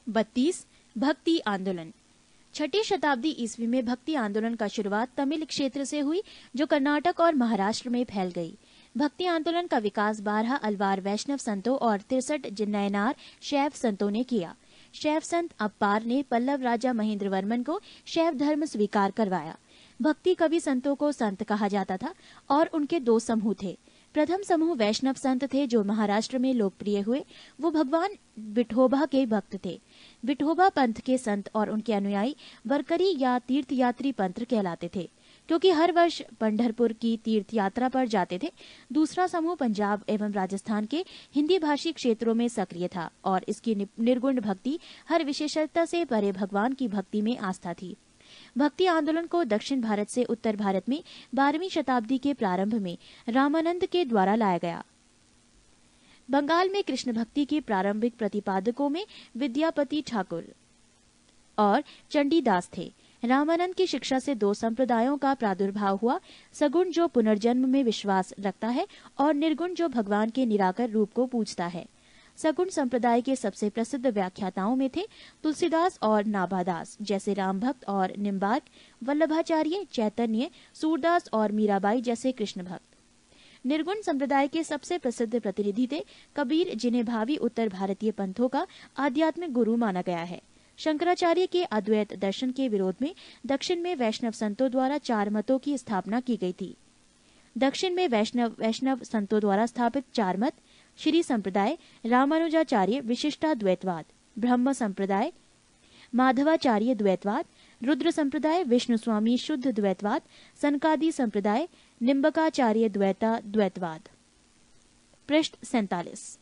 32 भक्ति आंदोलन। छठी शताब्दी ईस्वी में भक्ति आंदोलन का शुरुआत तमिल क्षेत्र से हुई, जो कर्नाटक और महाराष्ट्र में फैल गई। भक्ति आंदोलन का विकास 12 अलवार वैष्णव संतों और 63 जिन्नयनार शैव संतों ने किया। शैव संत अप्पार ने पल्लव राजा महेंद्र वर्मन को शैव धर्म स्वीकार करवाया। भक्ति कवि संतों को संत कहा जाता था और उनके दो समूह थे। प्रथम समूह वैष्णव संत थे जो महाराष्ट्र में लोकप्रिय हुए। वो भगवान विठोबा के भक्त थे। विठोबा पंथ के संत और उनके अनुयायी वरकरी या तीर्थयात्री पंथ कहलाते थे, क्योंकि हर वर्ष पंढरपुर की तीर्थ यात्रा पर जाते थे। दूसरा समूह पंजाब एवं राजस्थान के हिंदी भाषी क्षेत्रों में सक्रिय था और इसकी निर्गुण भक्ति, हर विशेषता से परे भगवान की भक्ति में आस्था थी। भक्ति आंदोलन को दक्षिण भारत से उत्तर भारत में 12वीं शताब्दी के प्रारंभ में रामानंद के द्वारा लाया गया। बंगाल में कृष्ण भक्ति के प्रारंभिक प्रतिपादकों में विद्यापति ठाकुर और चंडीदास थे। रामानंद की शिक्षा से दो संप्रदायों का प्रादुर्भाव हुआ, सगुण जो पुनर्जन्म में विश्वास रखता है और निर्गुण जो भगवान के निराकर रूप को पूजता है। सगुण संप्रदाय के सबसे प्रसिद्ध व्याख्याताओं में थे तुलसीदास और नाभादास, जैसे राम भक्त और निम्बार्क, वल्लभाचार्य, चैतन्य, सूरदास और मीराबाई जैसे कृष्ण भक्त। निर्गुण संप्रदाय के सबसे प्रसिद्ध प्रतिनिधि थे कबीर, जिन्हें भावी उत्तर भारतीय पंथों का आध्यात्मिक गुरु माना गया है। शंकराचार्य के अद्वैत दर्शन के विरोध में दक्षिण में वैष्णव संतों द्वारा 4 मतों की स्थापना की गई थी। दक्षिण में वैष्णव संतों द्वारा स्थापित 4 मत श्री संप्रदाय, रामानुजाचार्य विशिष्टाद्वैतवाद, ब्रह्म संप्रदाय माधवाचार्य द्वैतवाद, रुद्र संप्रदाय विष्णु स्वामी शुद्ध द्वैतवाद, सनकादि संप्रदाय निम्बकाचार्य द्वैतवाद। पृष्ठ 47।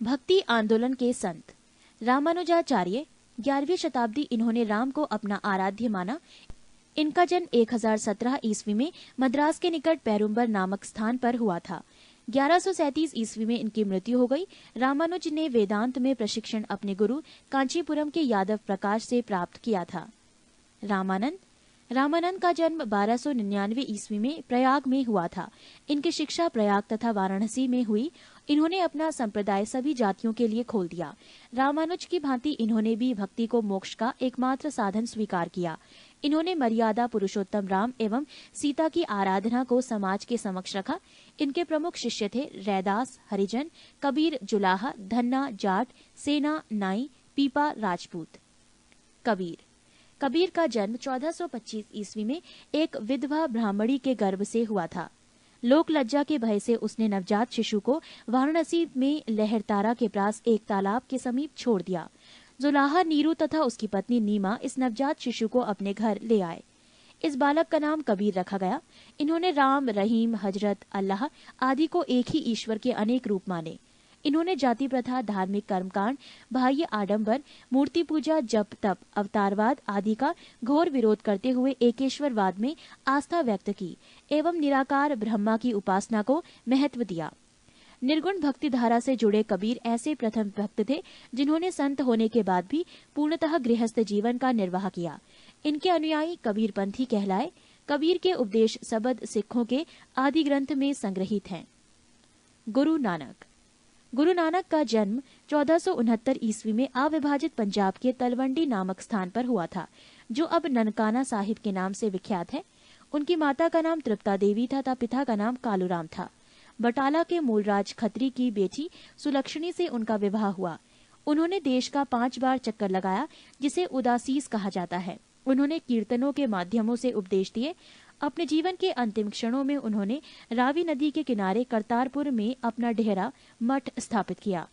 भक्ति आंदोलन के संत। रामानुजाचार्य 11वीं शताब्दी। इन्होंने राम को अपना आराध्य माना। इनका जन्म 1017 ईस्वी में मद्रास के निकट पेरुम्बर नामक स्थान पर हुआ था। 1137 ईस्वी में इनकी मृत्यु हो गई। रामानुज ने वेदांत में प्रशिक्षण अपने गुरु कांचीपुरम के यादव प्रकाश से प्राप्त किया था। रामानंद का जन्म 1299 ईस्वी में प्रयाग में हुआ था। इनकी शिक्षा प्रयाग तथा वाराणसी में हुई। इन्होंने अपना संप्रदाय सभी जातियों के लिए खोल दिया। रामानुज की भांति इन्होंने भी भक्ति को मोक्ष का एकमात्र साधन स्वीकार किया। इन्होंने मर्यादा पुरुषोत्तम राम एवं सीता की आराधना को समाज के समक्ष रखा। इनके प्रमुख शिष्य थे रैदास, हरिजन, कबीर, जुलाहा, धन्ना, जाट, सेना, नाई, पीपा, राजपूत। कबीर का जन्म 1425 ईस्वी में एक विधवा ब्राह्मणी के गर्भ से हुआ था। लोक लज्जा के भय से उसने नवजात शिशु को वाराणसी में लहरतारा के पास एक तालाब के समीप छोड़ दिया। जुलाहा, नीरू तथा उसकी पत्नी नीमा इस नवजात शिशु को अपने घर ले आए। इस बालक का नाम कबीर रखा गया। इन्होंने राम, रहीम, हजरत, अल्लाह आदि को एक ही ईश्वर के अनेक रूप माने। इन्होंने जाति प्रथा, धार्मिक कर्मकांड, बाह्य आडंबर, मूर्ति पूजा, जप तप, अवतारवाद आदि का घोर विरोध करते हुए एकेश्वरवाद में आस्था व्यक्त की एवं निराकार ब्रह्मा की उपासना को महत्व दिया। निर्गुण भक्ति धारा से जुड़े कबीर ऐसे प्रथम भक्त थे जिन्होंने संत होने के बाद भी पूर्णतः गृहस्थ जीवन का निर्वाह किया। इनके अनुयायी कबीर पंथी कहलाए। कबीर के उपदेश सबद सिखों के आदि ग्रंथ में संग्रहित हैं। गुरु नानक का जन्म 1469 ईस्वी में अविभाजित पंजाब के तलवंडी नामक स्थान पर हुआ था, जो अब ननकाना साहिब के नाम से विख्यात है। उनकी माता का नाम तृप्ता देवी तथा पिता का नाम कालूराम था। बटाला के मूलराज खत्री की बेटी सुलक्षणी से उनका विवाह हुआ। उन्होंने देश का 5 बार चक्कर लगाया, जिसे उदासीस कहा जाता है। उन्होंने कीर्तनों के माध्यमों से उपदेश दिए। अपने जीवन के अंतिम क्षणों में उन्होंने रावी नदी के किनारे करतारपुर में अपना डेरा मठ स्थापित किया।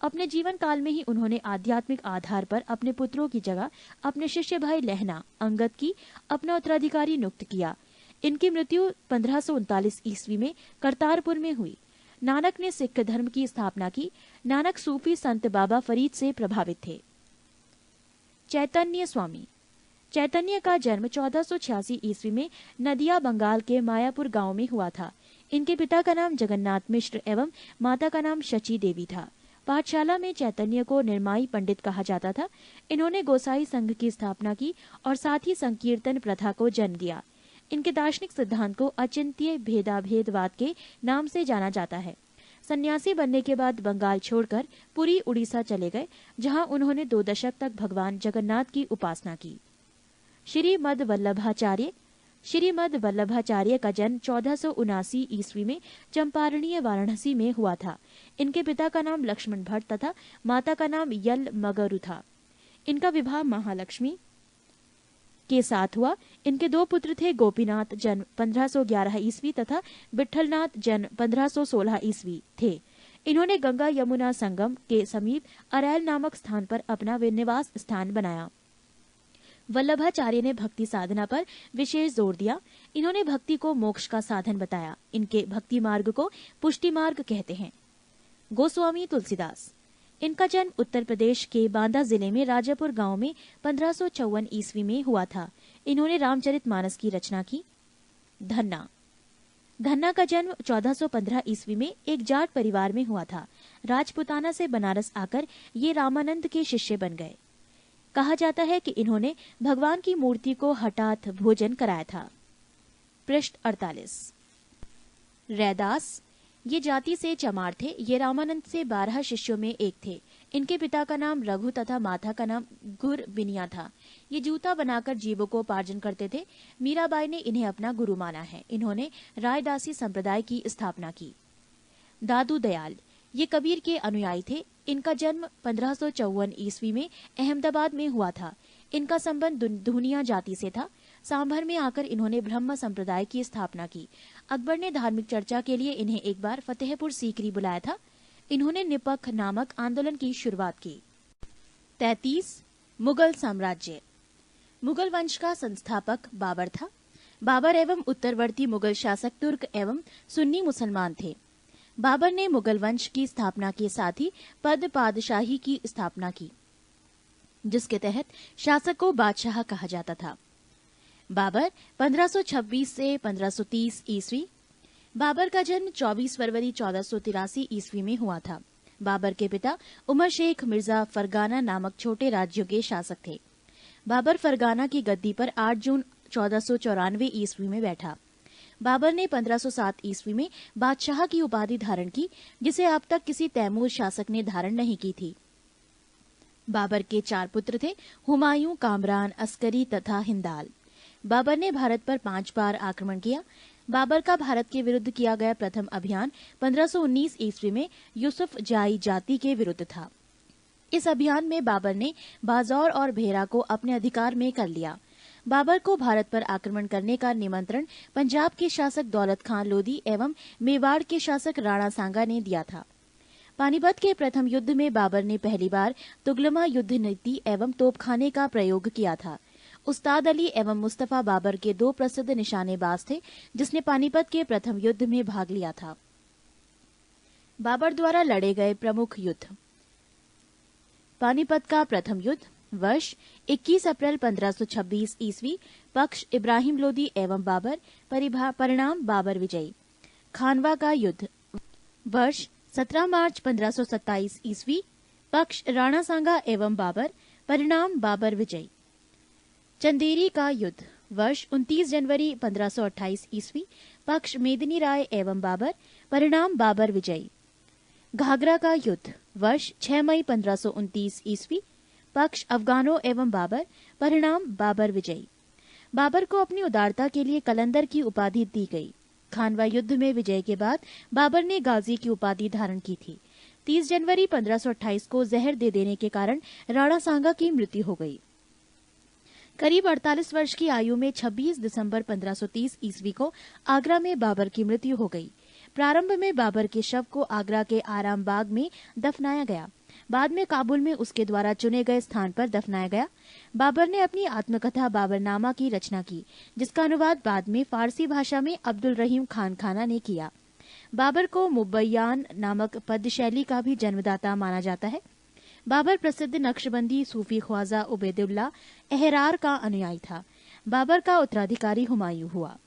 अपने जीवन काल में ही उन्होंने आध्यात्मिक आधार पर अपने पुत्रों की जगह अपने शिष्य भाई लहना अंगद की अपना उत्तराधिकारी नियुक्त किया। इनकी मृत्यु 1539 ईस्वी में करतारपुर में हुई। नानक ने सिख धर्म की स्थापना की। नानक सूफी संत बाबा फरीद से प्रभावित थे। चैतन्य का जन्म 1486 ईस्वी में नदिया बंगाल के मायापुर गांव में हुआ था। इनके पिता का नाम जगन्नाथ मिश्र एवं माता का नाम शची देवी था। पाठशाला में चैतन्य को निर्माई पंडित कहा जाता था। इन्होंने गोसाई संघ की स्थापना की और साथ ही संकीर्तन प्रथा को जन्म दिया। इनके दार्शनिक सिद्धांत को अचिंत्य भेदाभेदवाद के नाम से जाना जाता है। सन्यासी बनने के बाद बंगाल छोड़कर पुरी उड़ीसा चले गए, जहां उन्होंने 2 दशक तक भगवान जगन्नाथ की उपासना की। श्रीमद वल्लभाचार्य का जन्म 1479 ईस्वी में चंपारणीय वाराणसी में हुआ था। इनके पिता का नाम लक्ष्मण भट्ट तथा माता का नाम यल मगरू था। इनका विवाह महालक्ष्मी के साथ हुआ। इनके 2 पुत्र थे, गोपीनाथ जन्म 1511 ईस्वी तथा विठलनाथ जन्म 1516 ईस्वी थे। इन्होंने गंगा यमुना संगम के समीप अरैल नामक स्थान पर अपना निवास स्थान बनाया। वल्लभाचार्य ने भक्ति साधना पर विशेष जोर दिया। इन्होंने भक्ति को मोक्ष का साधन बताया। इनके भक्ति मार्ग को पुष्टि मार्ग कहते हैं। गोस्वामी तुलसीदास, इनका जन्म उत्तर प्रदेश के बांदा जिले में राजापुर गांव में 1554 ईस्वी में हुआ था। इन्होंने रामचरितमानस की रचना की। धन्ना का जन्म 1415 ईस्वी में एक जाट परिवार में हुआ था। राजपुताना से बनारस आकर ये रामानंद के शिष्य बन गए। कहा जाता है कि इन्होंने भगवान की मूर्ति को हठात भोजन कराया था। पृष्ठ 48। रैदास, ये जाति से चमार थे। ये रामानंद से 12 शिष्यों में एक थे। इनके पिता का नाम रघु तथा माता का नाम गुरबिनिया था। ये जूता बनाकर जीविकोपार्जन करते थे। मीराबाई ने इन्हें अपना गुरु माना है। इन्होंने रायदासी संप्रदाय की स्थापना की। दादू दयाल, ये कबीर के अनुयायी थे। इनका जन्म 1554 ईस्वी में अहमदाबाद में हुआ था। इनका संबंध धुनिया जाति से था। सांभर में आकर इन्होंने ब्रह्म संप्रदाय की स्थापना की। अकबर ने धार्मिक चर्चा के लिए इन्हें एक बार फतेहपुर सीकरी बुलाया था। इन्होंने निपख नामक आंदोलन की शुरुआत की। 33। मुगल साम्राज्य। मुगल वंश का संस्थापक बाबर था। बाबर एवं उत्तरवर्ती मुगल शासक तुर्क एवं सुन्नी मुसलमान थे। बाबर ने मुगल वंश की स्थापना के साथ ही पद पादशाही की स्थापना की, जिसके तहत शासक को बादशाह कहा जाता था। बाबर 1526 से 1530 ईस्वी। बाबर का जन्म 24 फरवरी 1483 ईस्वी में हुआ था। बाबर के पिता उमर शेख मिर्जा फरगाना नामक छोटे राज्यों के शासक थे। बाबर फरगाना की गद्दी पर 8 जून 1494 ईस्वी में बैठा। बाबर ने 1507 ईस्वी में बादशाह की उपाधि धारण की, जिसे अब तक किसी तैमूर शासक ने धारण नहीं की थी। बाबर के 4 पुत्र थे, हुमायूं, कामरान, अस्करी तथा हिंदाल। बाबर ने भारत पर 5 बार आक्रमण किया। बाबर का भारत के विरुद्ध किया गया प्रथम अभियान 1519 ईस्वी में यूसुफ जाई जाति के विरुद्ध था। इस अभियान में बाबर ने बाजौर और भेरा को अपने अधिकार में कर लिया। बाबर को भारत पर आक्रमण करने का निमंत्रण पंजाब के शासक दौलत खान लोधी एवं मेवाड़ के शासक राणा सांगा ने दिया था। पानीपत के प्रथम युद्ध में बाबर ने पहली बार तुगलमा युद्ध नीति एवं तोपखाने का प्रयोग किया था। उस्ताद अली एवं मुस्तफा बाबर के 2 प्रसिद्ध निशानेबाज थे, जिसने पानीपत के प्रथम युद्ध में भाग लिया था। बाबर द्वारा लड़े गए प्रमुख युद्ध। पानीपत का प्रथम युद्ध, वर्ष 21 अप्रैल 1526 ईस्वी, पक्ष इब्राहिम लोदी एवं बाबर, परिणाम बाबर विजयी। खानवा का युद्ध, वर्ष 17 मार्च 1527 ईस्वी, पक्ष राणा सांगा एवं बाबर, परिणाम बाबर विजयी। चंदेरी का युद्ध, वर्ष 29 जनवरी 1528 ईस्वी, पक्ष मेदिनी राय एवं बाबर, परिणाम बाबर विजयी। घाघरा का युद्ध, वर्ष 6 मई 1529 ईस्वी, पक्ष अफगानों एवं बाबर, परिणाम बाबर विजयी। बाबर को अपनी उदारता के लिए कलंदर की उपाधि दी गई। खानवा युद्ध में विजय के बाद बाबर ने गाजी की उपाधि धारण की थी। 30 जनवरी 1528 को जहर दे देने के कारण राणा सांगा की मृत्यु हो गई। करीब 48 वर्ष की आयु में 26 दिसंबर 1530 ईस्वी को आगरा में बाबर की मृत्यु हो गई। प्रारंभ में बाबर के शव को आगरा के आराम बाग में दफनाया गया। बाद में काबुल में उसके द्वारा चुने गए स्थान पर दफनाया गया। बाबर ने अपनी आत्मकथा बाबरनामा की रचना की, जिसका अनुवाद बाद में फारसी भाषा में अब्दुल रहीम खान खाना ने किया। बाबर को मुबैयान नामक पद्य शैली का भी जन्मदाता माना जाता है। बाबर प्रसिद्ध नक्शबंदी सूफी ख्वाजा उबैदुल्ला एहरार का अनुयायी था। बाबर का उत्तराधिकारी हुमायूं हुआ।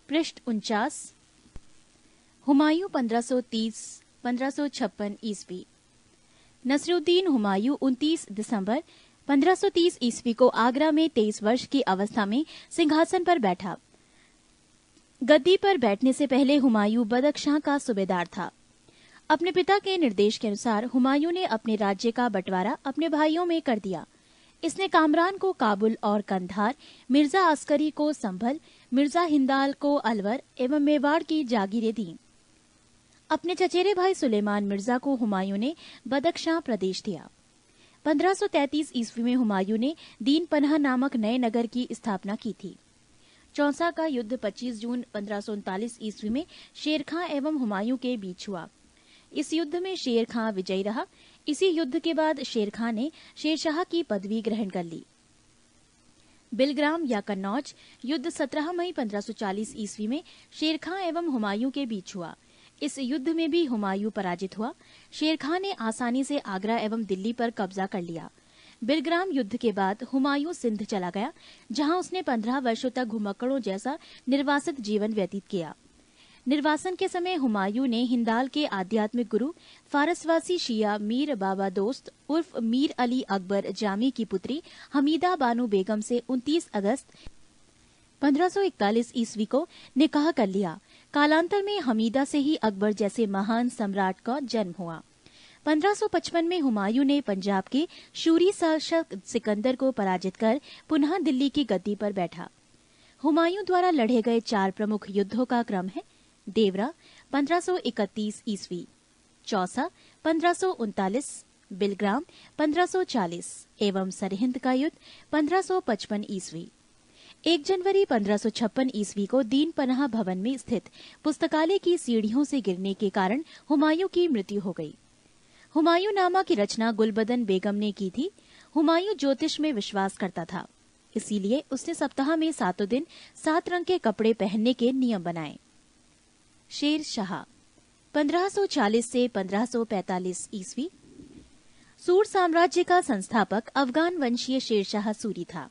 पृष्ठ 49। हुमायूं 1530-1556 ईस्वी। नसरुद्दीन हुमायूं 29 दिसंबर 1530 ईस्वी को आगरा में 23 वर्ष की अवस्था में सिंहासन पर बैठा। गद्दी पर बैठने से पहले हुमायूं बदख्शां का सूबेदार था। अपने पिता के निर्देश के अनुसार हुमायूं ने अपने राज्य का बंटवारा अपने भाइयों में कर दिया। इसने कामरान को काबुल और कंधार, मिर्जा अस्करी को संभल, मिर्जा हिंदाल को अलवर एवं मेवाड़ की जागीरें दी। अपने चचेरे भाई सुलेमान मिर्जा को हुमायूं ने बदख्शां प्रदेश दिया। 1533 ईस्वी में हुमायूं ने दीन पनाह नामक नए नगर की स्थापना की थी। चौसा का युद्ध 25 जून 1539 ईस्वी में शेर खां एवं हुमायूं के बीच हुआ। इस युद्ध में शेर खां विजयी रहा। इसी युद्ध के बाद शेर खां ने शेरशाह की पदवी ग्रहण कर ली। बिलग्राम या कन्नौज युद्ध 17 मई 1540 ईस्वी में शेर खां एवं हुमायूं के बीच हुआ। इस युद्ध में भी हुमायूं पराजित हुआ। शेर खां ने आसानी से आगरा एवं दिल्ली पर कब्जा कर लिया। बिलग्राम युद्ध के बाद हुमायूं सिंध चला गया, जहां उसने 15 वर्षों तक घुमक्कड़ों जैसा निर्वासित जीवन व्यतीत किया। निर्वासन के समय हुमायूं ने हिंदाल के आध्यात्मिक गुरु फारसवासी शिया मीर बाबा दोस्त उर्फ मीर अली अकबर जामी की पुत्री हमीदा बानो बेगम से 29 अगस्त 1541 ईस्वी को निकाह कर लिया। कालांतर में हमीदा से ही अकबर जैसे महान सम्राट का जन्म हुआ। 1555 में हुमायूं ने पंजाब के शूरी शासक सिकंदर को पराजित कर पुनः दिल्ली की गद्दी पर बैठा। हुमायूं द्वारा लड़े गए 4 प्रमुख युद्धों का क्रम है: देवरा 1531 ईस्वी, चौसा 1539, बिलग्राम 1540 एवं सरहिंद का युद्ध 1555 ईस्वी। 1 जनवरी 1556 ईस्वी को दीन पनाह भवन में स्थित पुस्तकालय की सीढ़ियों से गिरने के कारण हुमायूं की मृत्यु हो गई। हुमायूं नामा की रचना गुलबदन बेगम ने की थी। हुमायूं ज्योतिष में विश्वास करता था, इसीलिए उसने सप्ताह में 7 दिन 7 रंग के कपड़े पहनने के नियम बनाए। शेर शाह 1540 से 1545 ईस्वी। सूर साम्राज्य का संस्थापक अफगान वंशीय शेरशाह सूरी था।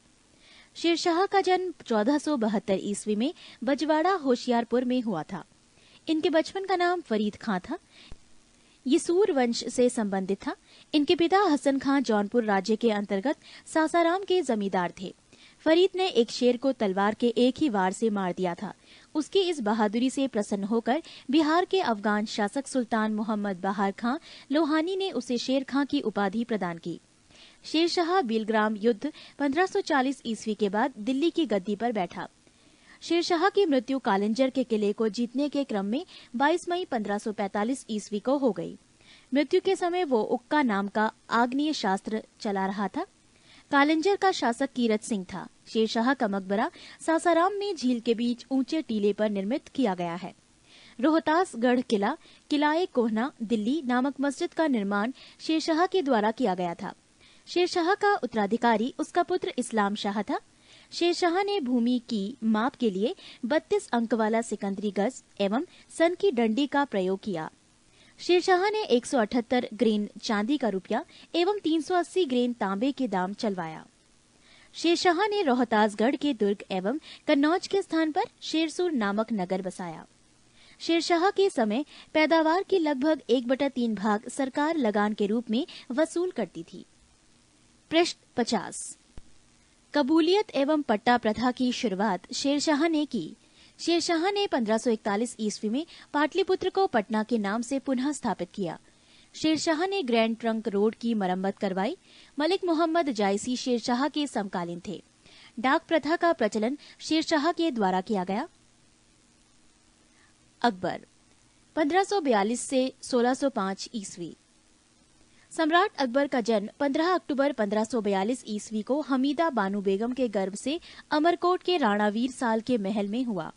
शेरशाह का जन्म 1472 ईस्वी में बजवाड़ा होशियारपुर में हुआ था। इनके बचपन का नाम फरीद खां था। ये सूर वंश से संबंधित था। इनके पिता हसन खां जौनपुर राज्य के अंतर्गत सासाराम के जमींदार थे। फरीद ने एक शेर को तलवार के एक ही वार से मार दिया था। उसकी इस बहादुरी से प्रसन्न होकर बिहार के अफगान शासक सुल्तान मोहम्मद बहार खां लोहानी ने उसे शेर खां की उपाधि प्रदान की। शेरशाह बिलग्राम युद्ध 1540 ईस्वी के बाद दिल्ली की गद्दी पर बैठा। शेरशाह की मृत्यु कालिंजर के किले को जीतने के क्रम में 22 मई 1545 ईस्वी को हो गई। मृत्यु के समय वो उक्का नाम का आग्नेय शास्त्र चला रहा था। कालिंजर का शासक कीरत सिंह था। शेरशाह का मकबरा सासाराम में झील के बीच ऊंचे टीले पर निर्मित किया गया है। रोहतासगढ़ किला किलाए कोहना दिल्ली नामक मस्जिद का निर्माण शेरशाह के द्वारा किया गया था। शेरशाह का उत्तराधिकारी उसका पुत्र इस्लाम शाह था। शेरशाह ने भूमि की माप के लिए 32 अंक वाला सिकंदरी गज एवं सन की डंडी का प्रयोग किया। शेरशाह ने 178 ग्रेन चांदी का रुपया एवं 380 ग्रेन तांबे के दाम चलवाया। शेरशाह ने रोहतासगढ़ के दुर्ग एवं कन्नौज के स्थान पर शेरसुर नामक नगर बसाया। शेरशाह के समय पैदावार की लगभग 1/3 भाग सरकार लगान के रूप में वसूल करती थी। पृष्ठ 50। कबूलियत एवं पट्टा प्रथा की शुरुआत शेरशाह ने की। शेरशाह ने 1541 ईस्वी में पाटलिपुत्र को पटना के नाम से पुनः स्थापित किया। शेरशाह ने ग्रैंड ट्रंक रोड की मरम्मत करवाई। मलिक मोहम्मद जायसी शेरशाह के समकालीन थे। डाक प्रथा का प्रचलन शेरशाह के द्वारा किया गया। अकबर 1542 से 1605 ईस्वी। सम्राट अकबर का जन्म 15 अक्टूबर 1542 ईस्वी को हमीदा बानो बेगम के गर्भ से अमरकोट के राणावीर साल के महल में हुआ।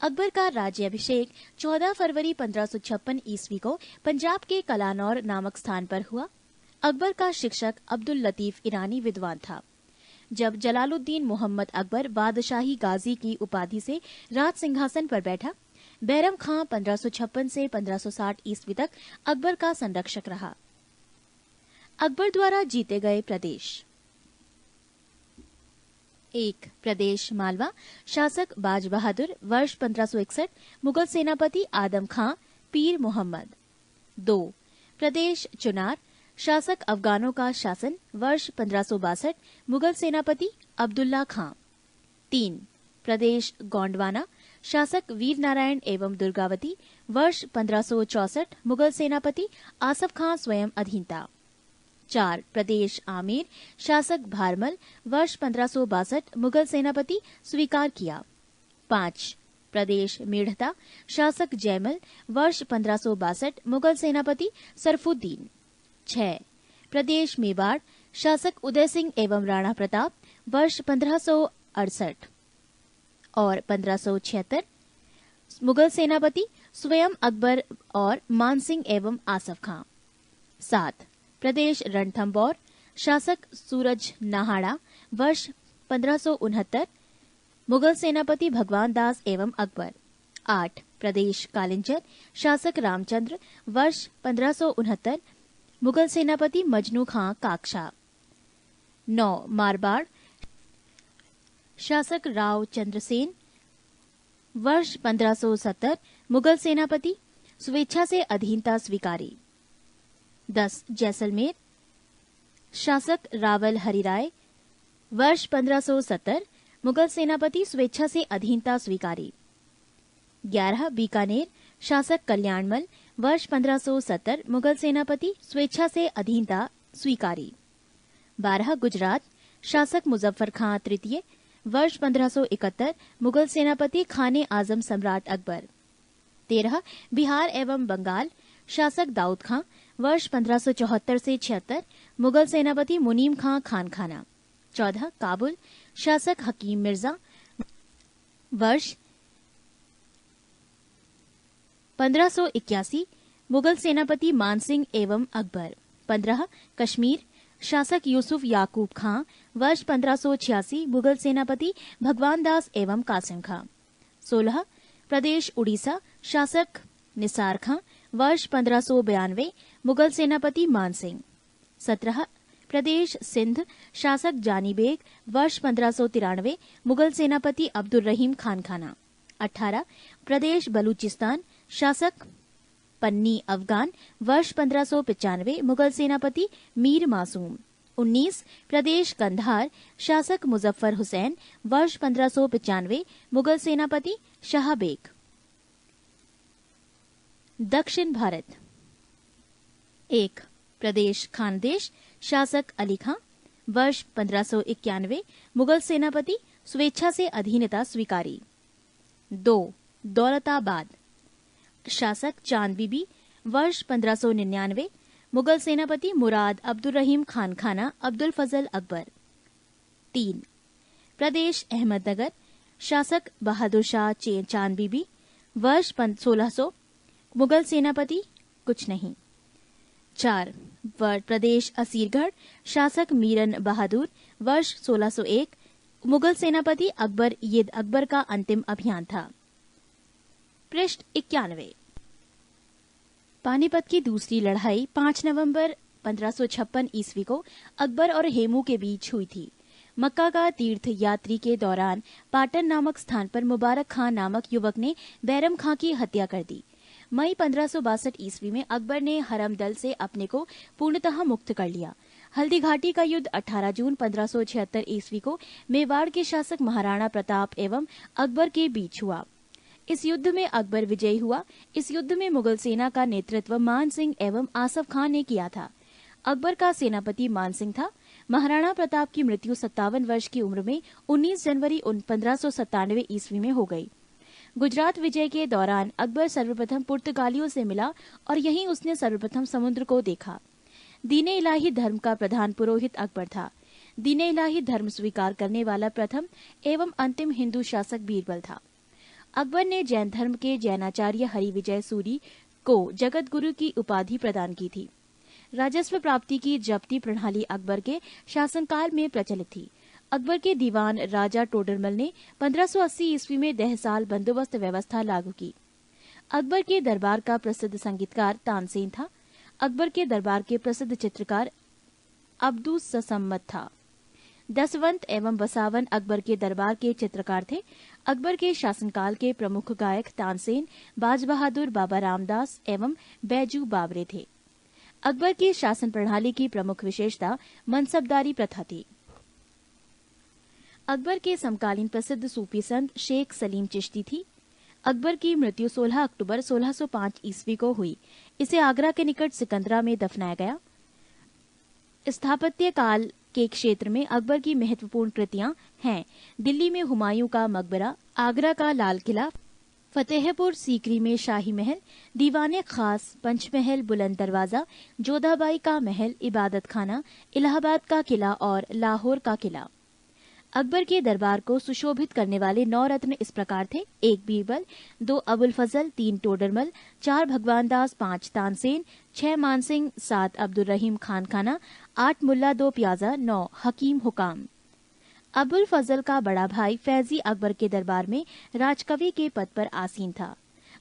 अकबर का राज्याभिषेक 14 फरवरी 1556 ईस्वी को पंजाब के कलानौर नामक स्थान पर हुआ। अकबर का शिक्षक अब्दुल लतीफ ईरानी विद्वान था। जब जलालुद्दीन मोहम्मद अकबर बादशाही गाजी की उपाधि से राज सिंहासन पर बैठा, बैरम खां 1556 से 1560 ईस्वी तक अकबर का संरक्षक रहा। अकबर द्वारा जीते गए प्रदेश। 1. प्रदेश मालवा, शासक बाज बहादुर, वर्ष 1561, मुगल सेनापति आदम खां, पीर मोहम्मद। 2. प्रदेश चुनार, शासक अफगानों का शासन, वर्ष 1562, मुगल सेनापति अब्दुल्ला खां। 3. प्रदेश गोंडवाना, शासक वीर नारायण एवं दुर्गावती, वर्ष 1564 मुगल सेनापति आसफ खां स्वयं अधीनता। 4 प्रदेश आमेर शासक भारमल वर्ष 1562 मुगल सेनापति स्वीकार किया। 5 प्रदेश मेढ़ता शासक जयमल वर्ष 1562 मुगल सेनापति सरफुद्दीन। 6 प्रदेश मेवाड़ शासक उदय सिंह एवं राणा प्रताप वर्ष 1568 और 1576 मुगल सेनापति स्वयं अकबर और मानसिंह एवं आसफ खां। 7 प्रदेश रणथंबोर शासक सूरज नाहाड़ा वर्ष 1569 मुगल सेनापति भगवान दास एवं अकबर। 8 प्रदेश कालिंजर शासक रामचंद्र वर्ष 1569 मुगल सेनापति मजनू खां काकशा। 9 मारवाड़ शासक राव चंद्रसेन वर्ष 1570 मुगल सेनापति स्वेच्छा से अधीनता स्वीकारी। 10 जैसलमेर शासक रावल हरिराय वर्ष 1570 मुगल सेनापति स्वेच्छा से अधीनता स्वीकारी। 11 बीकानेर शासक कल्याणमल वर्ष 1570 मुगल सेनापति स्वेच्छा से अधीनता स्वीकारी। 12 गुजरात शासक मुजफ्फर खां तृतीय वर्ष 1571 मुगल सेनापति खाने आजम सम्राट अकबर। 13 बिहार एवं बंगाल शासक दाऊद खां वर्ष 1574 से 76 मुगल सेनापति मुनीम खां खानखाना। 14 काबुल शासक हकीम मिर्जा वर्ष 1581 मुगल सेनापति मानसिंह एवं अकबर। 15 कश्मीर शासक यूसुफ याकूब खां वर्ष 1586 मुगल सेनापति भगवान दास एवं कासिम खां। 16 प्रदेश उड़ीसा शासक निसार खां वर्ष 1592 मुगल सेनापति मानसिंह। 17 प्रदेश सिंध शासक जानी बेग वर्ष 1593 मुगल सेनापति अब्दुल रहीम खानखाना। 18 प्रदेश बलूचिस्तान शासक पन्नी अफगान वर्ष 1595 मुगल सेनापति मीर मासूम। 19 प्रदेश कंधार शासक मुजफ्फर हुसैन वर्ष 1595 मुगल सेनापति शाह बेग। दक्षिण भारत 1 प्रदेश खानदेश शासक अली खां वर्ष 1591 मुगल सेनापति स्वेच्छा से अधीनता स्वीकारी। 2 दौलताबाद शासक चांद बीबी वर्ष 1599 मुगल सेनापति मुराद अब्दुल रहीम खानखाना अब्दुल फजल अकबर। 3 प्रदेश अहमदनगर शासक बहादुर शाह चांद बीबी वर्ष 1600 मुगल सेनापति कुछ नहीं। 4 प्रदेश असीरगढ़ शासक मीरन बहादुर वर्ष 1601 मुगल सेनापति अकबर यिद अकबर का अंतिम अभियान था। पृष्ठ 91 पानीपत की दूसरी लड़ाई 5 नवंबर 1556 ईस्वी को अकबर और हेमू के बीच हुई थी। मक्का का तीर्थ यात्री के दौरान पाटन नामक स्थान पर मुबारक खां नामक युवक ने बैरम खां की हत्या कर दी। मई 1562 ईस्वी में अकबर ने हरम दल से अपने को पूर्णतः मुक्त कर लिया। हल्दी घाटी का युद्ध 18 जून 1576 ईस्वी को मेवाड़ के शासक महाराणा प्रताप एवं अकबर के बीच हुआ। इस युद्ध में अकबर विजयी हुआ। इस युद्ध में मुगल सेना का नेतृत्व मान सिंह एवं आसफ खां ने किया था। अकबर का सेनापति मान सिंह था। महाराणा प्रताप की मृत्यु 57 वर्ष की उम्र में 19 जनवरी 1597 ईस्वी में हो गई। गुजरात विजय के दौरान अकबर सर्वप्रथम पुर्तगालियों से मिला और यहीं उसने सर्वप्रथम समुद्र को देखा। दीन इलाही धर्म का प्रधान पुरोहित अकबर था। दीन इलाही धर्म स्वीकार करने वाला प्रथम एवं अंतिम हिंदू शासक बीरबल था। अकबर ने जैन धर्म के जैनाचार्य हरिविजय सूरी को जगत गुरु की उपाधि प्रदान की थी। राजस्व प्राप्ति की जब्ती प्रणाली अकबर के शासनकाल में प्रचलित थी। अकबर के दीवान राजा टोडरमल ने 1580 ईस्वी में दहसाल बंदोबस्त व्यवस्था लागू की। अकबर के दरबार का प्रसिद्ध संगीतकार तानसेन था। अकबर के दरबार के प्रसिद्ध चित्रकार अब्दुस ससम्मत था। दसवंत एवं बसावन अकबर के दरबार के चित्रकार थे। अकबर के शासनकाल के प्रमुख गायक तानसेन, बाज बहादुर, बाबा रामदास एवं बैजू बावरे थे। अकबर की शासन प्रणाली की प्रमुख विशेषता मनसबदारी प्रथा थी। अकबर के समकालीन प्रसिद्ध सूफी संत शेख सलीम चिश्ती थी। अकबर की मृत्यु 16 अक्टूबर 1605 ईस्वी को हुई। इसे आगरा के निकट सिकंदरा में दफनाया गया। स्थापत्य काल के क्षेत्र में अकबर की महत्वपूर्ण कृतियां हैं दिल्ली में हुमायूं का मकबरा, आगरा का लाल किला, फतेहपुर सीकरी में शाही महल, दीवाने खास, पंचमहल, बुलंद दरवाजा, जोधाबाई का महल, इबादत खाना, इलाहाबाद का किला और लाहौर का किला। अकबर के दरबार को सुशोभित करने वाले 9 रत्न इस प्रकार थे: 1 बीरबल, 2 अबुल फजल, 3 टोडरमल, 4 भगवान दास, 5 तानसेन, 6 मानसिंह, 7 अब्दुल रहीम खान खाना, 8 मुल्ला 2 प्याजा, 9 हकीम हुकाम। अबुल फजल का बड़ा भाई फैजी अकबर के दरबार में राजकवि के पद पर आसीन था।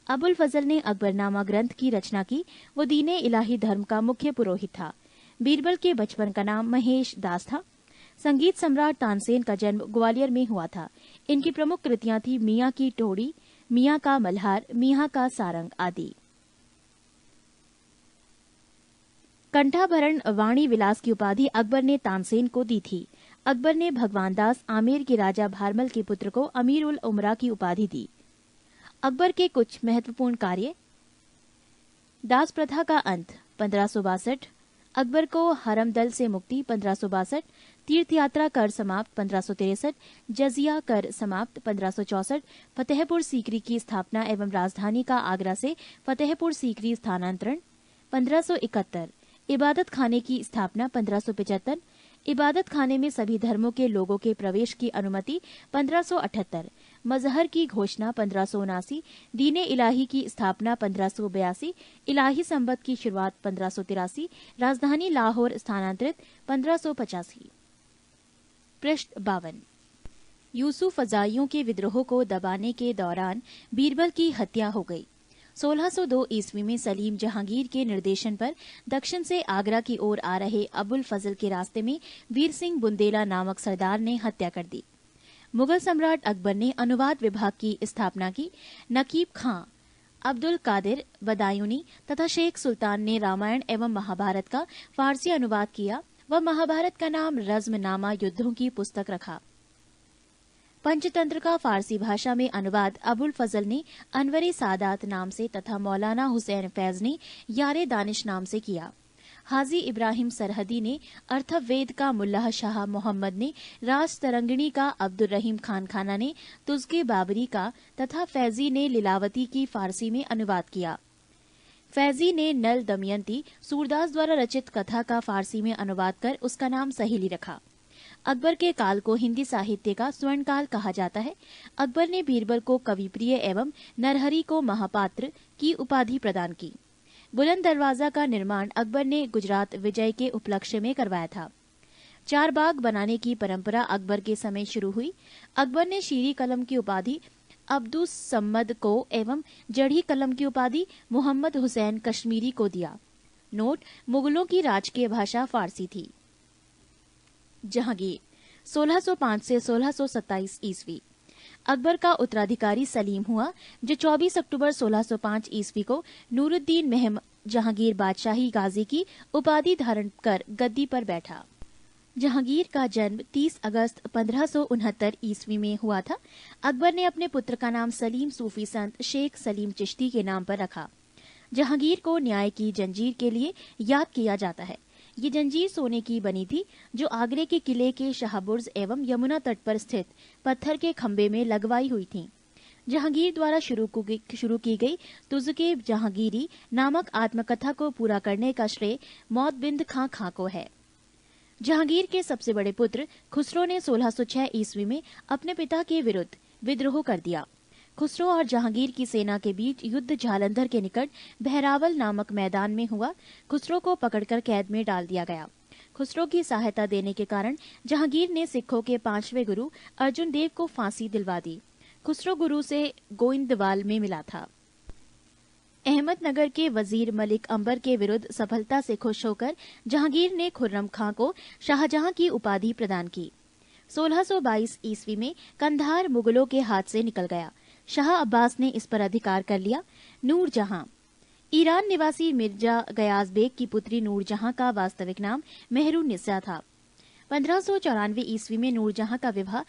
अबुल फजल ने अकबरनामा ग्रंथ की रचना की। वो दीने इलाही धर्म का मुख्य पुरोहित था। बीरबल के बचपन का नाम महेश दास था। संगीत सम्राट तानसेन का जन्म ग्वालियर में हुआ था। इनकी प्रमुख कृतियां थी मियाँ की टोड़ी, मियाँ का मल्हार, मियाँ का सारंग आदि। कंठाभरण वाणी विलास की उपाधि अकबर ने तानसेन को दी थी। अकबर ने भगवान दास आमेर के राजा भारमल के पुत्र को अमीर उल उमरा की उपाधि दी। अकबर के कुछ महत्वपूर्ण कार्य: दास प्रथा का अंत 1562, अकबर को हरम दल से मुक्ति 1562, तीर्थ यात्रा कर समाप्त 1563, जजिया कर समाप्त 1564, फतेहपुर सीकरी की स्थापना एवं राजधानी का आगरा से फतेहपुर सीकरी स्थानांतरण 1571, इबादत खाने की स्थापना 1575, इबादत खाने में सभी धर्मों के लोगों के प्रवेश की अनुमति 1578, मजहर की घोषणा 1579, दीने इलाही की स्थापना 1582, इलाही संबत की शुरुआत 1583, राजधानी लाहौर स्थानांतरित 1585। पृष्ठ 52। यूसुफ फजाइयों के विद्रोह को दबाने के दौरान बीरबल की हत्या हो गई। 1602 ईस्वी में सलीम जहांगीर के निर्देशन पर दक्षिण से आगरा की ओर आ रहे अबुल फजल के रास्ते में वीर सिंह बुंदेला नामक सरदार ने हत्या कर दी। मुगल सम्राट अकबर ने अनुवाद विभाग की स्थापना की। नकीब खां, अब्दुल कादिर बदायूनी तथा शेख सुल्तान ने रामायण एवं महाभारत का फारसी अनुवाद किया व महाभारत का नाम रज़्मनामा युद्धों की पुस्तक रखा। पंचतंत्र का फारसी भाषा में अनुवाद अबुल फजल ने अनवरे सादात नाम से तथा मौलाना हुसैन फैज ने यारे दानिश नाम से किया। हाजी इब्राहिम सरहदी ने अर्थवेद का, मुल्लाह शाह मोहम्मद ने राज तरंगिणी का, अब्दुल रहीम खान खाना ने तुज़के बाबरी का तथा फैजी ने लीलावती की फारसी में अनुवाद किया। फैजी ने नल दमयंती सूरदास द्वारा रचित कथा का फारसी में अनुवाद कर उसका नाम सहेली रखा। अकबर के काल को हिंदी साहित्य का स्वर्ण काल कहा जाता है। अकबर ने बीरबल को कविप्रिय एवं नरहरि को महापात्र की उपाधि प्रदान की। बुलंद दरवाजा का निर्माण अकबर ने गुजरात विजय के उपलक्ष्य में करवाया था। 4 बाग बनाने की परंपरा अकबर के समय शुरू हुई। अकबर ने शीरी कलम की उपाधि अब्दुस सम्मद को एवं जड़ी कलम की उपाधि मोहम्मद हुसैन कश्मीरी को दिया। नोट: मुगलों की राजकीय भाषा फारसी थी। जहांगीर 1605 से 1627 ईस्वी। अकबर का उत्तराधिकारी सलीम हुआ, जो 24 अक्टूबर 1605 ईस्वी को नूरुद्दीन महम जहांगीर बादशाही गाजी की उपाधि धारण कर गद्दी पर बैठा। जहांगीर का जन्म 30 अगस्त 1569 ईस्वी में हुआ था। अकबर ने अपने पुत्र का नाम सलीम सूफी संत शेख सलीम चिश्ती के नाम पर रखा। जहांगीर को न्याय की जंजीर के लिए याद किया जाता है। ये जंजीर सोने की बनी थी, जो आगरे के किले के शाहबुर्ज एवं यमुना तट पर स्थित पत्थर के खंबे में लगवाई हुई थी। जहांगीर द्वारा शुरू की गई तुज़के जहांगीरी नामक आत्मकथा को पूरा करने का श्रेय मौतबिंद खां को है। जहांगीर के सबसे बड़े पुत्र खुसरो ने 1606 ईस्वी में अपने पिता के विरुद्ध विद्रोह कर दिया। खुसरो और जहांगीर की सेना के बीच युद्ध जालंधर के निकट बहरावल नामक मैदान में हुआ। खुसरो को पकड़कर कैद में डाल दिया गया। खुसरो की सहायता देने के कारण जहांगीर ने सिखों के 5वें गुरु अर्जुन देव को फांसी दिलवा दी। खुसरो गुरु से गोइंदवाल में मिला था। अहमदनगर के वजीर मलिक अंबर के विरुद्ध सफलता से खुश होकर जहांगीर ने खुर्रम खां को शाहजहां की उपाधि प्रदान की। 1622 ईस्वी में कंधार मुगलों के हाथ से निकल गया। शाह अब्बास ने इस पर अधिकार कर लिया। नूरजहां ईरान निवासी मिर्जा गयाज बेग की पुत्री नूरजहां का वास्तविक नाम मेहरुन्निसा था। 1594 ईस्वी में नूरजहां का विवाह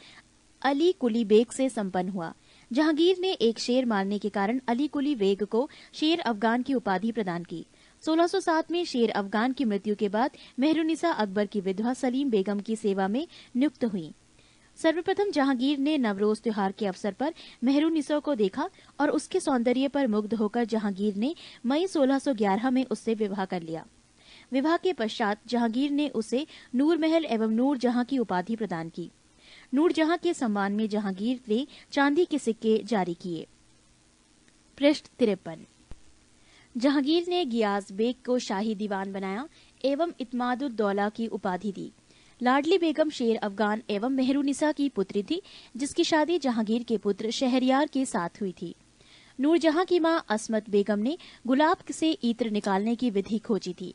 अली कुली बेग से संपन्न हुआ। जहांगीर ने एक शेर मारने के कारण अली कुली बेग को शेर अफगान की उपाधि प्रदान की। 1607 में शेर अफगान की मृत्यु के बाद मेहरुनिसा अकबर की विधवा सलीम बेगम की सेवा में नियुक्त हुई। सर्वप्रथम जहांगीर ने नवरोज त्योहार के अवसर पर मेहरुनिसा को देखा और उसके सौंदर्य पर मुग्ध होकर जहांगीर ने मई 1611 में उससे विवाह कर लिया। विवाह के पश्चात जहांगीर ने उसे नूर महल एवं नूर जहां की उपाधि प्रदान की। नूर जहां के सम्मान में जहांगीर ने चांदी के सिक्के जारी किए। पृष्ठ 53। जहांगीर ने गियास बेग को शाही दीवान बनाया एवं इत्मादुद्दौला की उपाधि दी। लाडली बेगम शेर अफगान एवं मेहरुनिसा की पुत्री थी, जिसकी शादी जहांगीर के पुत्र शहरयार के साथ हुई थी। नूरजहां की मां असमत बेगम ने गुलाब से इत्र निकालने की विधि खोजी थी।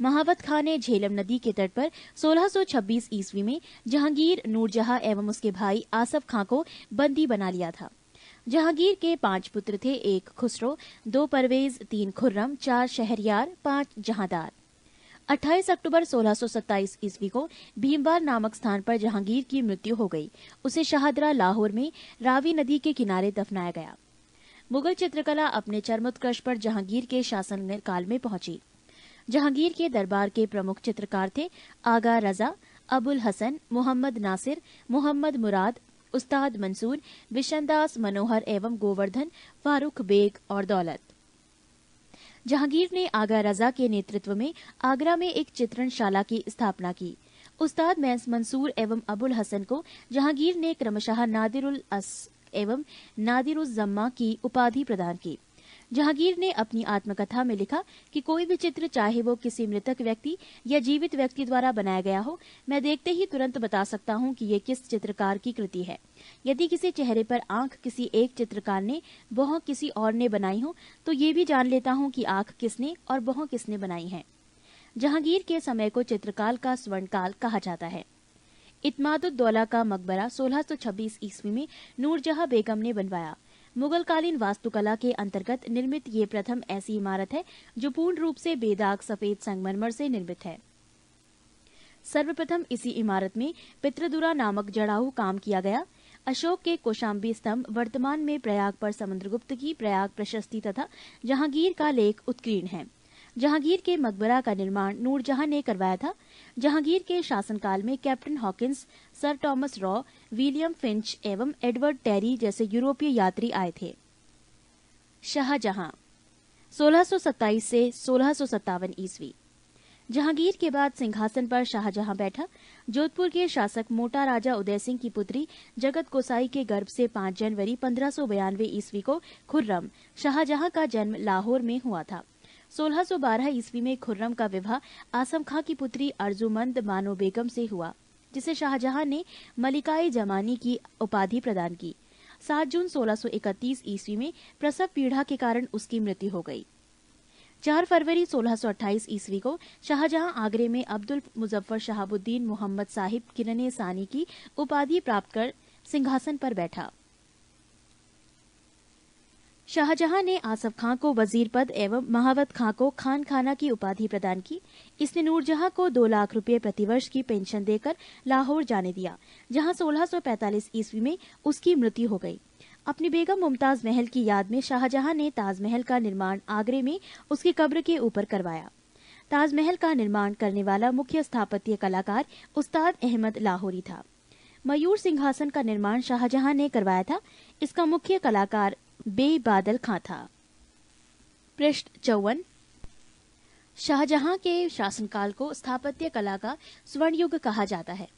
महावत खां ने झेलम नदी के तट पर 1626 ईस्वी में जहांगीर, नूरजहां एवं उसके भाई आसफ खां को बंदी बना लिया था। जहांगीर के 5 पुत्र थे, 1 खुसरो, 2 परवेज, 3 खुर्रम, 4 शहरयार, 5 जहांदार। 28 अक्टूबर 1627 ईस्वी को भीमवार नामक स्थान पर जहांगीर की मृत्यु हो गई। उसे शाहदरा लाहौर में रावी नदी के किनारे दफनाया गया। मुगल चित्रकला अपने चरमोत्कर्ष पर जहांगीर के शासन काल में पहुंची। जहांगीर के दरबार के प्रमुख चित्रकार थे आगा रजा, अबुल हसन, मोहम्मद नासिर, मोहम्मद मुराद, उस्ताद मंसूर, बिशनदास मनोहर एवं गोवर्धन, फारूक बेग और दौलत। जहांगीर ने आगा रजा के नेतृत्व में आगरा में एक चित्रणशाला की स्थापना की। उस्ताद मंसूर एवं अबुल हसन को जहांगीर ने क्रमशः नादिरुल अस एवं नादिरुज़्ज़म्मा की उपाधि प्रदान की। जहांगीर ने अपनी आत्मकथा में लिखा कि कोई भी चित्र, चाहे वो किसी मृतक व्यक्ति या जीवित व्यक्ति द्वारा बनाया गया हो, मैं देखते ही तुरंत बता सकता हूँ कि ये किस चित्रकार की कृति है। यदि किसी चेहरे पर आंख किसी एक चित्रकार ने, भौं किसी और ने बनाई हो, तो ये भी जान लेता हूँ कि आंख किसने और भौं किसने बनाई है। जहांगीर के समय को चित्रकाल का स्वर्णकाल कहा जाता है। इत्मादुद्दौला का मकबरा 1626 ईस्वी में नूरजहां बेगम ने बनवाया। मुगलकालीन वास्तुकला के अंतर्गत निर्मित ये प्रथम ऐसी इमारत है जो पूर्ण रूप से बेदाग सफेद संगमरमर से निर्मित है। सर्वप्रथम इसी इमारत में पितृदुरा नामक जड़ाऊ काम किया गया। अशोक के कौशाम्बी स्तंभ वर्तमान में प्रयाग पर समुद्रगुप्त की प्रयाग प्रशस्ति तथा जहांगीर का लेख उत्कीर्ण है। जहांगीर के मकबरा का निर्माण नूरजहां ने करवाया था। जहांगीर के शासनकाल में captain Hawkins, sir Thomas raw, William Finch एवं एडवर्ड टेरी जैसे यूरोपीय यात्री आए थे। शाहजहां 1627 से 1657 ईस्वी। जहांगीर के बाद सिंहासन पर शाहजहां बैठा। जोधपुर के शासक मोटा राजा उदय सिंह की पुत्री जगत गोसाई के गर्भ से 5 जनवरी 1592 ईस्वी को खुर्रम, शाहजहां का जन्म लाहौर में हुआ था। 1612 ईस्वी में खुर्रम का विवाह आसम खां की पुत्री अर्जुमंद बानो बेगम से हुआ, जिसे शाहजहां ने मलिकाए जमानी की उपाधि प्रदान की। 7 जून 1631 ईस्वी में प्रसव पीड़ा के कारण उसकी मृत्यु हो गई। 4 फरवरी 1628 ईस्वी को शाहजहां आगरे में अब्दुल मुजफ्फर शहाबुद्दीन मोहम्मद साहिब किरने सानी की उपाधि प्राप्त कर सिंहासन पर बैठा। शाहजहां ने आसफ खां को वजीर पद एवं महावत खां को खान खाना की उपाधि प्रदान की। इसने नूरजहां को 2 लाख रुपए प्रतिवर्ष की पेंशन देकर लाहौर जाने दिया, जहां 1645 ईस्वी में उसकी मृत्यु हो गई। अपनी बेगम मुमताज महल की याद में शाहजहां ने ताजमहल का निर्माण आगरे में उसकी कब्र के ऊपर करवाया। ताजमहल का निर्माण करने वाला मुख्य स्थापत्य कलाकार उस्ताद अहमद लाहौरी था। मयूर सिंहासन का निर्माण शाहजहां ने करवाया था। इसका मुख्य कलाकार बेबादल खां था। पृष्ठ 54। शाहजहां के शासनकाल को स्थापत्य कला का स्वर्ण युग कहा जाता है।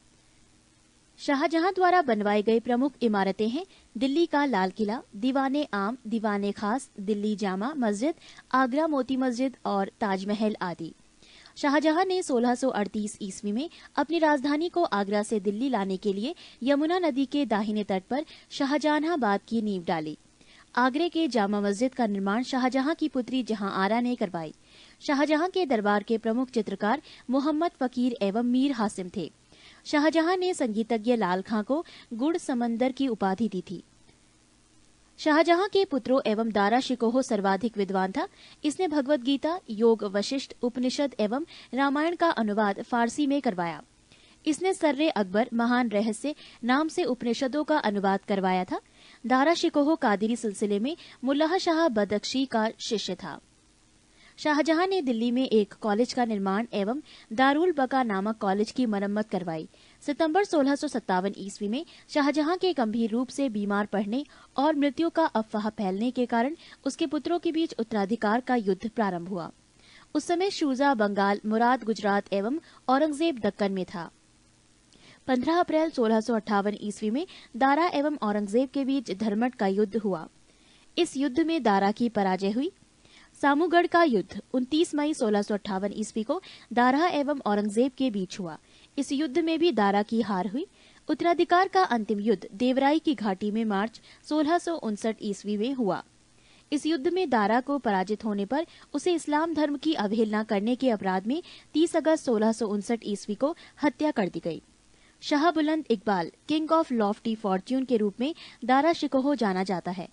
शाहजहां द्वारा बनवाई गई प्रमुख इमारतें हैं दिल्ली का लाल किला, दीवाने आम, दीवाने खास, दिल्ली जामा मस्जिद, आगरा मोती मस्जिद और ताजमहल आदि। शाहजहां ने 1638 ईस्वी में अपनी राजधानी को आगरा से दिल्ली लाने के लिए यमुना नदी के दाहिने तट पर शाहजहानाबाद की नींव डाली। आगरे के जामा मस्जिद का निर्माण शाहजहां की पुत्री जहां आरा ने करवाई। शाहजहां के दरबार के प्रमुख चित्रकार मोहम्मद फकीर एवं मीर हासिम थे। शाहजहां ने संगीतज्ञ लाल खां को गुड़ समंदर की उपाधि दी थी। शाहजहां के पुत्रों एवं दारा शिकोह सर्वाधिक विद्वान था। इसने भगवत गीता, योग वशिष्ठ, उपनिषद एवं रामायण का अनुवाद फारसी में करवाया। इसने सर्रे अकबर महान रहस्य नाम से उपनिषदों का अनुवाद करवाया था। दारा शिकोह कादिरी सिलसिले में मुल्लाह शाह बदख्शी का शिष्य था। शाहजहां ने दिल्ली में एक कॉलेज का निर्माण एवं दारुल बका नामक कॉलेज की मरम्मत करवाई। सितंबर 1657 ईस्वी में शाहजहां के गंभीर रूप से बीमार पड़ने और मृत्यु का अफवाह फैलने के कारण उसके पुत्रों के बीच उत्तराधिकार का युद्ध प्रारंभ हुआ। उस समय शुजा बंगाल, मुराद गुजरात एवं औरंगजेब दक्कन में था। 15 अप्रैल 1658 ईस्वी में दारा एवं औरंगजेब के बीच धर्मट का युद्ध हुआ। इस युद्ध में दारा की पराजय हुई। सामूगढ़ का युद्ध 29 मई 1658 ईस्वी को दारा एवं औरंगजेब के बीच हुआ। इस युद्ध में भी दारा की हार हुई। उत्तराधिकार का अंतिम युद्ध देवराई की घाटी में मार्च 1659 ईस्वी में हुआ। इस युद्ध में दारा को पराजित होने पर उसे इस्लाम धर्म की अवहेलना करने के अपराध में 30 अगस्त 1659 ईस्वी को हत्या कर दी गई। शाह बुलंद Iqbal, king of Lofty Fortune के रूप में दारा शिकोह जाना जाता है।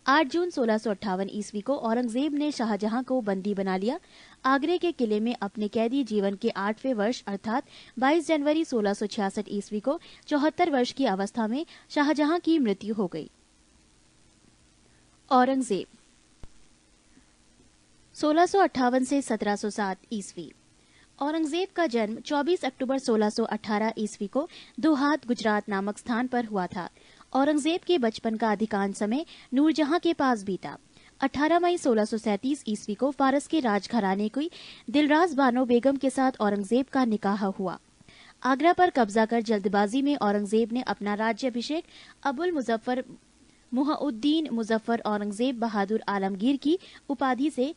8 जून 1658 ईस्वी को औरंगजेब ने शाहजहां को बंदी बना लिया। आगरे के किले में अपने कैदी जीवन के 8वें वर्ष अर्थात 22 जनवरी 1666 ईस्वी को 74 वर्ष की अवस्था में शाहजहां की मृत्यु हो गई। औरंगजेब 1658 से 1707 ईस्वी। औरंगजेब का जन्म 24 अक्टूबर 1618 ईस्वी को दुहात गुजरात नामक स्थान पर हुआ था। औरंगजेब के बचपन का अधिकांश समय नूरजहां के पास बीता। 18 मई 1637 ईस्वी को फारस के राजघराने की दिलराज बानो बेगम के साथ औरंगजेब का निकाह हुआ। आगरा पर कब्जा कर जल्दबाजी में औरंगजेब ने अपना राज्याभिषेक अबुल मुजफ्फर मुहउद्दीन मुजफ्फर औरंगजेब बहादुर आलमगीर की उपाधि से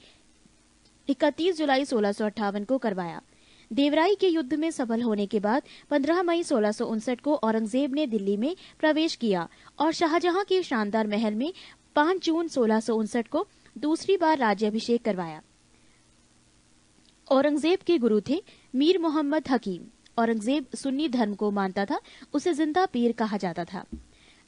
31 जुलाई 1658 को करवाया। देवराई के युद्ध में सफल होने के बाद 15 मई 1659 को औरंगजेब ने दिल्ली में प्रवेश किया और शाहजहां के शानदार महल में 5 जून 1659 को दूसरी बार राज्याभिषेक करवाया। औरंगजेब के गुरु थे मीर मोहम्मद हकीम। औरंगजेब सुन्नी धर्म को मानता था। उसे जिंदा पीर कहा जाता था।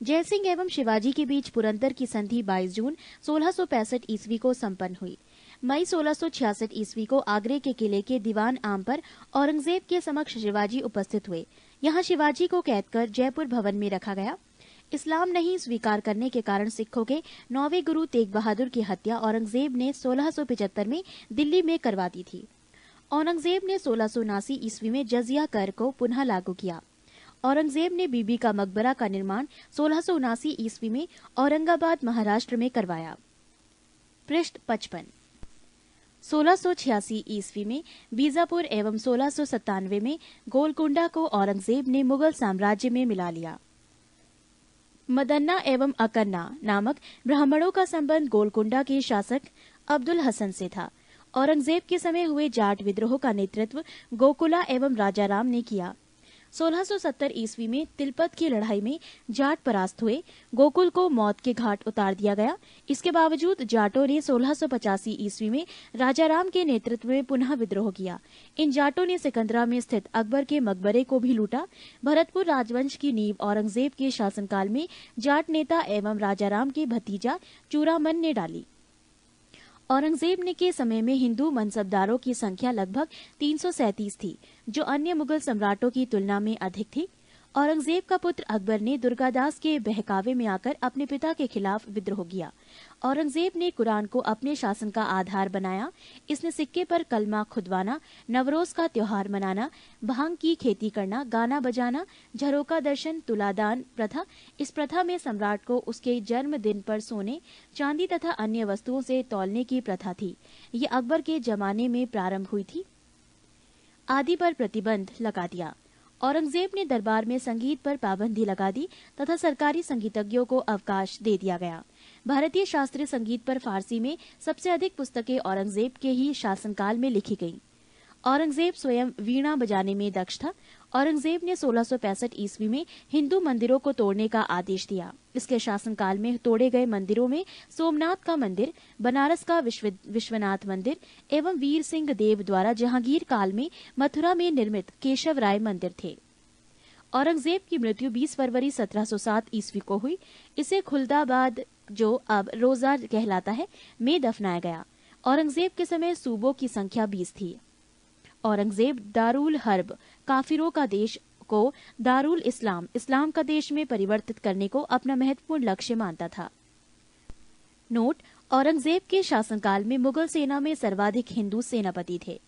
जयसिंह एवं शिवाजी के बीच पुरंदर की संधि 22 जून 1665 ईस्वी को संपन्न हुई। मई 1666 ईस्वी को आगरे के किले के दीवान आम पर औरंगजेब के समक्ष शिवाजी उपस्थित हुए। यहाँ शिवाजी को कैद कर जयपुर भवन में रखा गया। इस्लाम नहीं स्वीकार करने के कारण सिखों के 9वें गुरु तेग बहादुर की हत्या औरंगजेब ने 1675 में दिल्ली में करवा दी थी। औरंगजेब ने 1679 ईस्वी में जजिया कर को पुनः लागू किया। औरंगजेब ने बीबी का मकबरा का निर्माण 1679 ईस्वी में औरंगाबाद महाराष्ट्र में करवाया। पृष्ठ 55। 1686 ईस्वी में बीजापुर एवं 1697 में गोलकुंडा को औरंगजेब ने मुगल साम्राज्य में मिला लिया। मदन्ना एवं अकन्ना नामक ब्राह्मणों का संबंध गोलकुंडा के शासक अब्दुल हसन से था। औरंगजेब के समय हुए जाट विद्रोह का नेतृत्व गोकुला एवं राजाराम ने किया। 1670 ईस्वी में तिलपत की लड़ाई में जाट परास्त हुए। गोकुल को मौत के घाट उतार दिया गया। इसके बावजूद जाटों ने 1685 ईस्वी में राजाराम के नेतृत्व में पुनः विद्रोह किया। इन जाटों ने सिकंदरा में स्थित अकबर के मकबरे को भी लूटा। भरतपुर राजवंश की नींव औरंगजेब के शासनकाल में जाट नेता एवं राजाराम के भतीजा चूड़ामन ने डाली। औरंगजेब ने के समय में हिंदू मनसबदारों की संख्या लगभग 337 थी, जो अन्य मुगल सम्राटों की तुलना में अधिक थी। औरंगजेब का पुत्र अकबर ने दुर्गादास के बहकावे में आकर अपने पिता के खिलाफ विद्रोह किया। औरंगजेब ने कुरान को अपने शासन का आधार बनाया। इसने सिक्के पर कलमा खुदवाना, नवरोज का त्योहार मनाना, भांग की खेती करना, गाना बजाना, झरोका दर्शन, तुलादान प्रथा। इस प्रथा में सम्राट को उसके जन्मदिन पर सोने, चांदी तथा अन्य वस्तुओं से तौलने की प्रथा थी। ये अकबर के जमाने में प्रारंभ हुई थी। आदि पर प्रतिबंध लगा दिया। औरंगजेब ने दरबार में संगीत पर पाबंदी लगा दी तथा सरकारी संगीतज्ञों को अवकाश दे दिया गया। भारतीय शास्त्रीय संगीत पर फारसी में सबसे अधिक पुस्तकें औरंगजेब के ही शासनकाल में लिखी गईं। औरंगजेब स्वयं वीणा बजाने में दक्ष था। औरंगजेब ने 1665 ईस्वी में हिंदू मंदिरों को तोड़ने का आदेश दिया। इसके शासनकाल में तोड़े गए मंदिरों में सोमनाथ का मंदिर, बनारस का विश्वनाथ मंदिर एवं वीर सिंह देव द्वारा जहांगीर काल में मथुरा में निर्मित केशव राय मंदिर थे। औरंगजेब की मृत्यु 20 फरवरी 1707 ईस्वी को हुई। इसे खुलदाबाद, जो अब रोजा कहलाता है, में दफनाया गया। औरंगजेब के समय सूबों की संख्या 20 थी। औरंगजेब दारुल हर्ब, काफिरों का देश को दारुल इस्लाम, इस्लाम का देश में परिवर्तित करने को अपना महत्वपूर्ण लक्ष्य मानता था। नोट: औरंगजेब के शासनकाल में मुगल सेना में सर्वाधिक हिंदू सेनापति थे।